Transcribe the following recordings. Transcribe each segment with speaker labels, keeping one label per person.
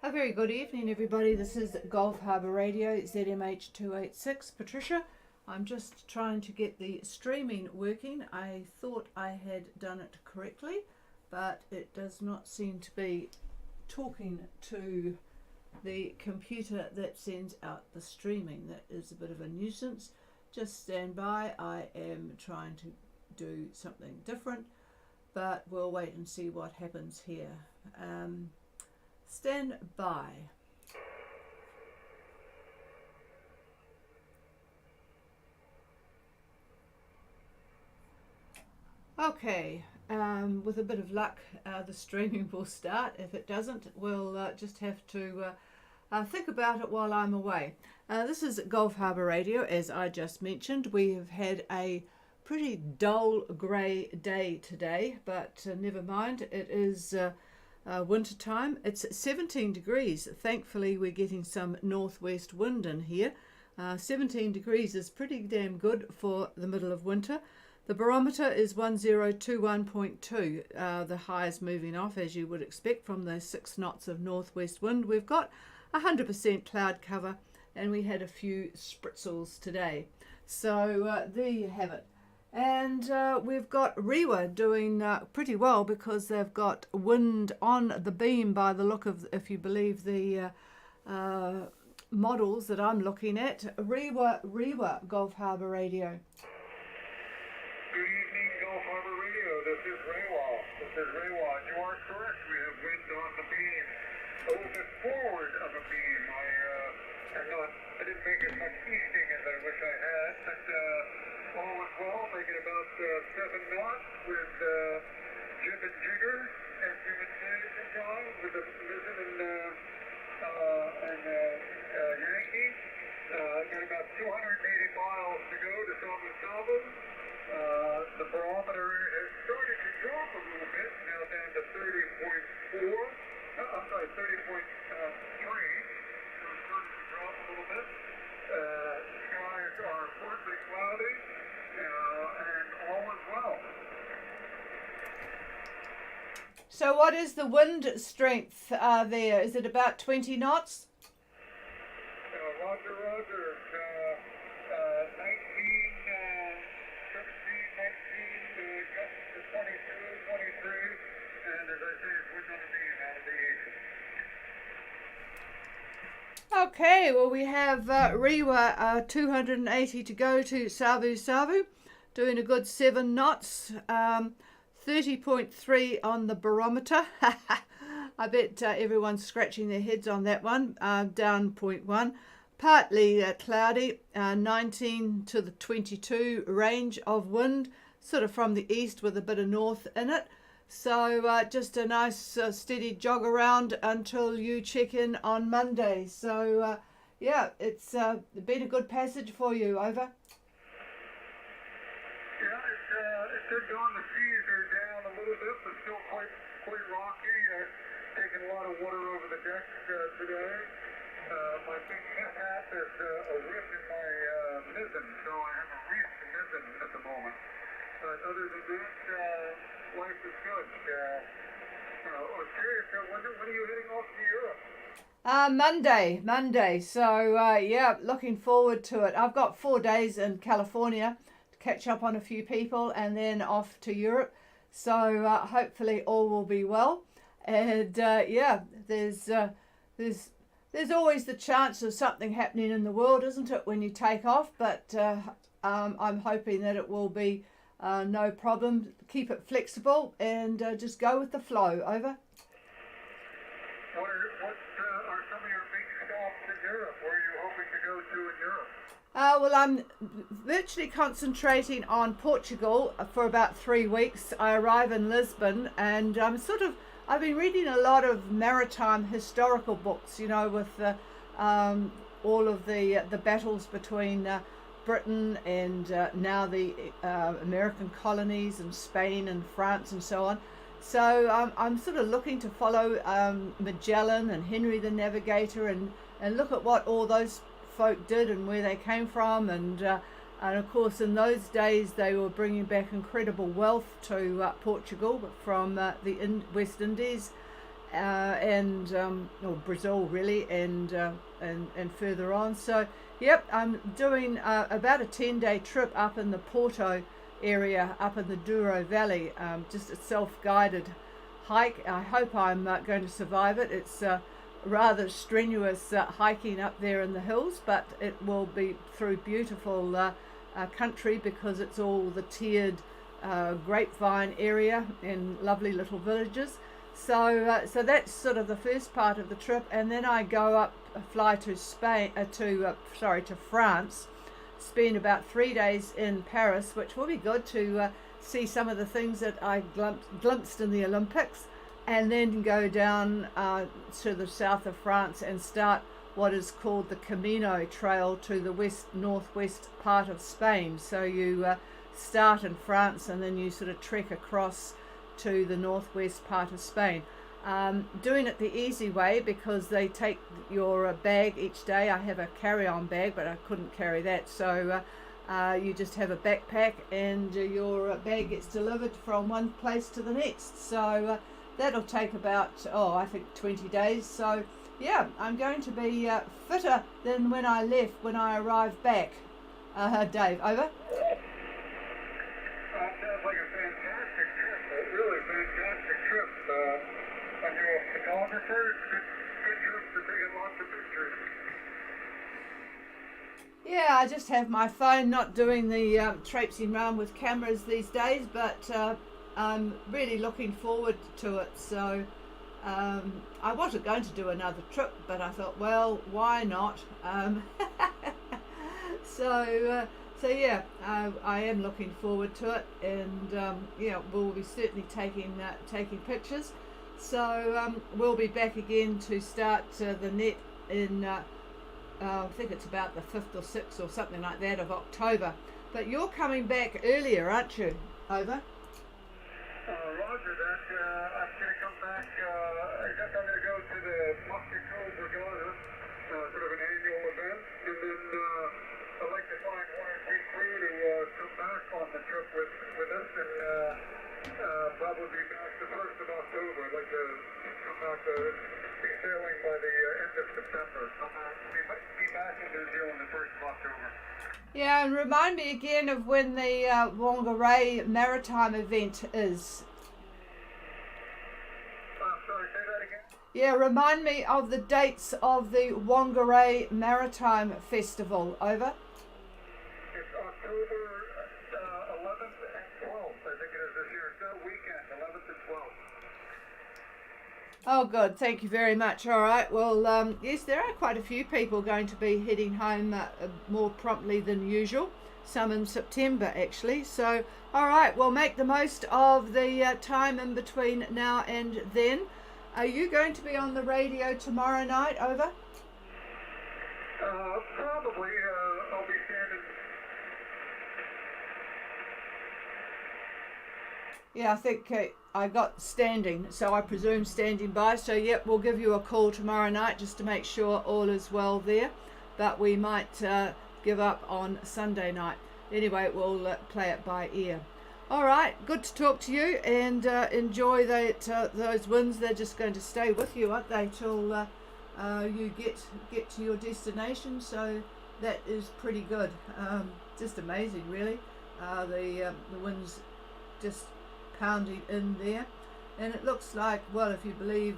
Speaker 1: A very good evening, everybody. This is Gulf Harbour Radio, ZMH286. Patricia, I'm just trying to get the streaming working. I thought I had done it correctly, but it does not seem to be talking to the computer that sends out the streaming. That is a bit of a nuisance. Just stand by. I am trying to do something different, but we'll wait and see what happens here. Stand by. Okay, with a bit of luck, the streaming will start. If it doesn't, we'll just have to think about it while I'm away. This is Gulf Harbour Radio, as I just mentioned. We have had a pretty dull grey day today, but never mind. It is winter time. It's 17 degrees. Thankfully, we're getting some northwest wind in here. 17 degrees is pretty damn good for the middle of winter. The barometer is 1021.2. The high is moving off, as you would expect, from those 6 knots of northwest wind. We've got 100% cloud cover, and we had a few spritzels today. So there you have it. And we've got Rewa doing pretty well because they've got wind on the beam by the look of, if you believe the models that I'm looking at. Rewa, Gulf Harbour Radio.
Speaker 2: Good evening, Gulf Harbour Radio. This is Rewa. You are correct. We have wind on the beam. A little bit forward of a beam. I didn't make as much easting as I wish I had, but all was well, making about 7 knots with jib and jigger, as we would say sometimes, with the mizzen and Yankee. Got about 280 miles to go to Salvo Salvo. The barometer has started to drop a little bit, now down to 30.4. I'm sorry, 30.3. So it's started to drop a little bit. Skies are partly cloudy. And all is well.
Speaker 1: So what is the wind strength there? Is it about 20 knots?
Speaker 2: Roger. 19, 17, 19, gusts to 22, 23, and as I say, it's wind on the beam out of the east.
Speaker 1: Okay, well we have Rewa 280 to go to Salvo Salvo, doing a good 7 knots, 30.3 on the barometer. I bet everyone's scratching their heads on that one, down 0.1. Partly cloudy, 19 to the 22 range of wind, sort of from the east with a bit of north in it. So just a nice steady jog around until you check in on Monday. So yeah, it's been a good passage for you. Over.
Speaker 2: Yeah, it's good going. The seas are down a little bit, but still quite rocky. Taking a lot of water over the deck today. My big hat is a rip in my mizzen, so I have a reef mizzen at the moment. But other than that, life is good. I was curious, when are you heading off to Europe?
Speaker 1: Monday. So yeah, looking forward to it. I've got 4 days in California to catch up on a few people, and then off to Europe. So hopefully all will be well. And yeah, there's always the chance of something happening in the world, isn't it, when you take off? But I'm hoping that it will be no problem. Keep it flexible and just go with the flow. Over.
Speaker 2: What are some of your big stops in Europe? Where are you hoping to go to in Europe?
Speaker 1: Well, I'm virtually concentrating on Portugal for about 3 weeks. I arrive in Lisbon, and I've been reading a lot of maritime historical books, with all of the battles between Britain and now the American colonies and Spain and France and so on. So I'm sort of looking to follow Magellan and Henry the Navigator and look at what all those folk did and where they came from, and of course in those days they were bringing back incredible wealth to Portugal from the West Indies, and or Brazil really, and further on. So yep, I'm doing about a 10-day trip up in the Porto area, up in the Douro Valley, just a self-guided hike. I hope I'm going to survive it. It's rather strenuous hiking up there in the hills, but it will be through beautiful country, because it's all the tiered grapevine area and lovely little villages. So that's sort of the first part of the trip, and then I go up, fly to to France, spend about 3 days in Paris, which will be good to see some of the things that I glimpsed in the Olympics, and then go down to the south of France and start what is called the Camino Trail to the northwest part of Spain. So you start in France and then you sort of trek across to the northwest part of Spain. Doing it the easy way, because they take your bag each day. I have a carry-on bag, but I couldn't carry that, so you just have a backpack, and your bag gets delivered from one place to the next. So that'll take about, I think 20 days. So yeah, I'm going to be fitter than when I left, when I arrived back. Dave, over.
Speaker 2: Sounds like a fantastic trip, a really fantastic trip. And you're a photographer, good trip for taking lots of pictures.
Speaker 1: Yeah, I just have my phone, not doing the traipsing around with cameras these days, but I'm really looking forward to it. So I wasn't going to do another trip, but I thought, well, why not? So yeah, I am looking forward to it, and yeah, we'll be certainly taking pictures. So we'll be back again to start the net in I think it's about the 5th or 6th or something like that of October. But you're coming back earlier, aren't you? Over.
Speaker 2: Roger that. I'm going to come back. I guess I'm going to go to the Mexico Regatta, sort of an annual event, and then I'd like to find one or two crew to come back on the trip with us, and probably be back the 1st of October. I'd like to come back to be sailing by the end of September. Be back in New Zealand the 1st of October.
Speaker 1: Yeah, and remind me again of when the Whangarei Maritime event is.
Speaker 2: Sorry, say that again?
Speaker 1: Yeah, remind me of the dates of the Whangarei Maritime Festival. Over.
Speaker 2: It's October 11th and 12th, I think it is this year. It's that weekend, 11th and 12th.
Speaker 1: Oh, good. Thank you very much. All right. Well, yes, there are quite a few people going to be heading home more promptly than usual. Some in September, actually. So, all right. Well, make the most of the time in between now and then. Are you going to be on the radio tomorrow night? Over.
Speaker 2: Probably. I'll be standing.
Speaker 1: Yeah, I think I got standing, so I presume standing by. So, yep, we'll give you a call tomorrow night just to make sure all is well there. But we might give up on Sunday night. Anyway, we'll play it by ear. All right, good to talk to you, and enjoy those winds. They're just going to stay with you, aren't they, till you get to your destination. So that is pretty good. Just amazing, really. The winds just pounding in there, and it looks like, well, if you believe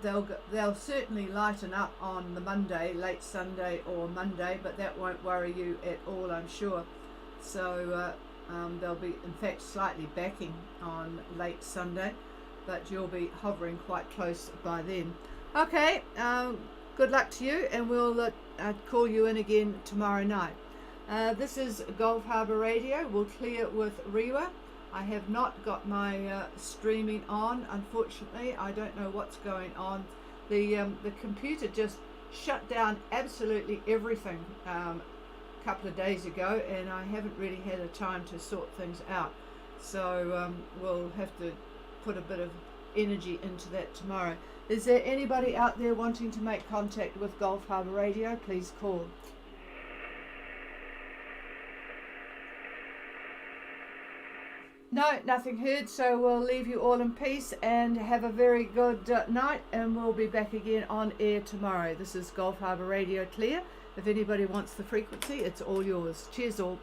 Speaker 1: they'll certainly lighten up on the Monday, late Sunday or Monday, but that won't worry you at all, I'm sure. So they'll be in fact slightly backing on late Sunday, but you'll be hovering quite close by then. Okay, good luck to you, and we'll call you in again tomorrow night. This is Gulf Harbour Radio. We'll clear with Rewa. I have not got my streaming on, unfortunately. I don't know what's going on. The computer just shut down absolutely everything a couple of days ago, and I haven't really had a time to sort things out. So we'll have to put a bit of energy into that tomorrow. Is there anybody out there wanting to make contact with Gulf Harbour Radio? Please call. No, nothing heard, so we'll leave you all in peace and have a very good night, and we'll be back again on air tomorrow. This is Gulf Harbour Radio Clear. If anybody wants the frequency, it's all yours. Cheers all.